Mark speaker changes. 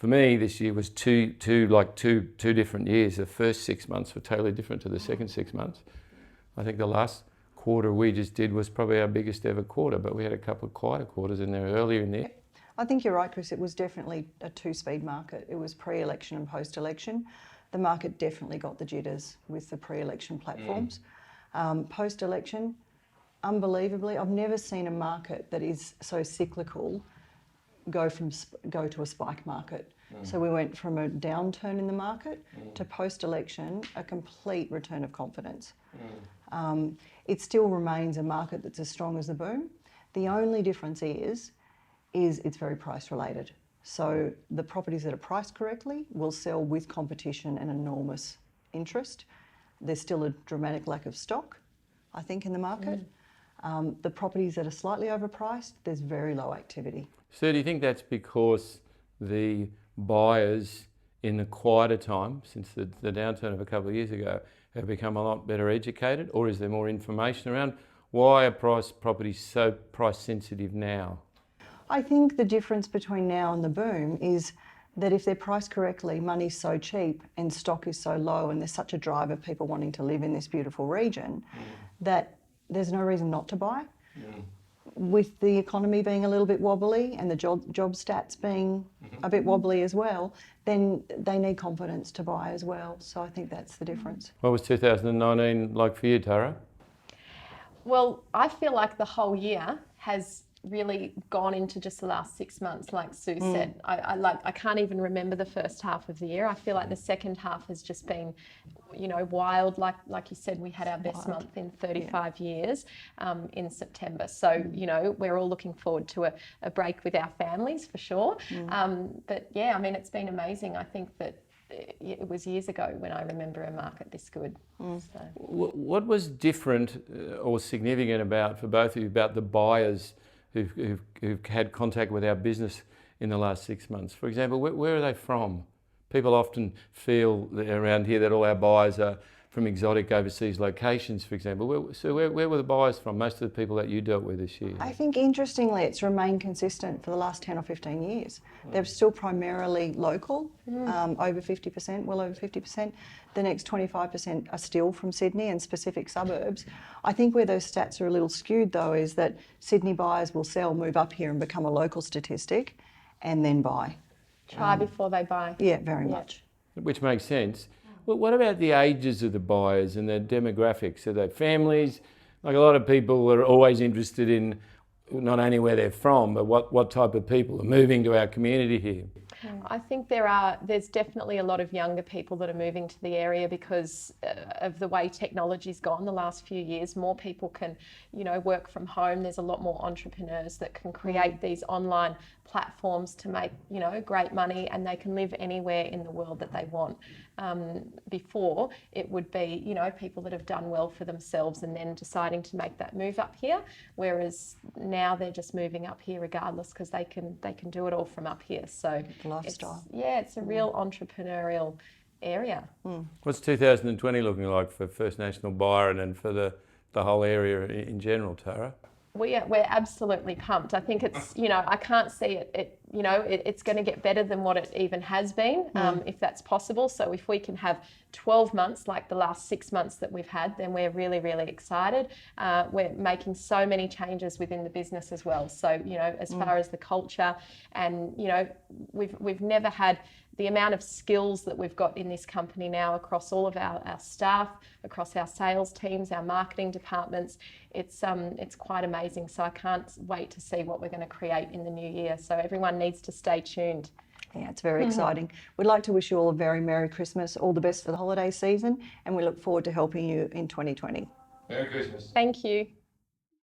Speaker 1: for me, this year was two different years. The first 6 months were totally different to the second 6 months. I think the last quarter we just did was probably our biggest ever quarter, but we had a couple of quieter quarters in there earlier in the year.
Speaker 2: I think you're right, Chris. It was definitely a two-speed market. It was pre-election and post-election. The market definitely got the jitters with the pre-election platforms. Post-election, unbelievably, I've never seen a market that is so cyclical go to a spike market. So we went from a downturn in the market to post-election, a complete return of confidence. It still remains a market that's as strong as the boom. The only difference is it's very price related. So the properties that are priced correctly will sell with competition and enormous interest. There's still a dramatic lack of stock, I think, in the market. The properties that are slightly overpriced, there's very low activity.
Speaker 1: So do you think that's because the buyers in the quieter time, since the downturn of a couple of years ago, have become a lot better educated, or is there more information around why are properties so price sensitive now?
Speaker 2: I think the difference between now and the boom is that if they're priced correctly, money's so cheap and stock is so low and there's such a drive of people wanting to live in this beautiful region that there's no reason not to buy. With the economy being a little bit wobbly and the job stats being a bit wobbly as well, then they need confidence to buy as well. So I think that's the difference.
Speaker 1: What was 2019 like for you, Tara?
Speaker 3: Well, I feel like the whole year has really gone into just the last 6 months, like Sue said. I can't even remember the first half of the year. I feel like the second half has just been, wild. Like you said, we had our best month in 35 years in September. So, we're all looking forward to a break with our families for sure. But yeah, I mean, it's been amazing. I think that it was years ago when I remember a market this good. So.
Speaker 1: What was different or significant for both of you about the buyers who've had contact with our business in the last 6 months? For example, where are they from? People often feel around here that all our buyers are from exotic overseas locations, for example. Where were the buyers from, most of the people that you dealt with this year?
Speaker 2: I think interestingly it's remained consistent for the last 10 or 15 years. They're still primarily local, over 50%, well over 50%. The next 25% are still from Sydney and specific suburbs. I think where those stats are a little skewed though is that Sydney buyers will sell, move up here and become a local statistic and then buy.
Speaker 3: Try before they buy.
Speaker 2: Yeah, very much.
Speaker 1: Which makes sense. Well, what about the ages of the buyers and their demographics? Are they families? Like a lot of people are always interested in not only where they're from, but what type of people are moving to our community here.
Speaker 3: I think there's definitely a lot of younger people that are moving to the area because of the way technology's gone the last few years. More people can, work from home. There's a lot more entrepreneurs that can create these online platforms to make, great money, and they can live anywhere in the world that they want. Before, it would be, people that have done well for themselves and then deciding to make that move up here, whereas now they're just moving up here regardless because they can do it all from up here. So
Speaker 2: lifestyle.
Speaker 3: It's a real entrepreneurial area.
Speaker 1: What's 2020 looking like for First National Byron and for the whole area in general, Tara?
Speaker 3: We're absolutely pumped. I think it's, I can't see it's going to get better than what it even has been, if that's possible. So if we can have 12 months like the last 6 months that we've had, then we're really, really excited. We're making so many changes within the business as well. So, as far as the culture and, we've never had the amount of skills that we've got in this company now across all of our staff, across our sales teams, our marketing departments. It's quite amazing. So I can't wait to see what we're going to create in the new year. So everyone needs to stay tuned.
Speaker 2: Yeah, it's very exciting. We'd like to wish you all a very Merry Christmas, all the best for the holiday season, and we look forward to helping you in 2020.
Speaker 1: Merry Christmas.
Speaker 3: Thank you.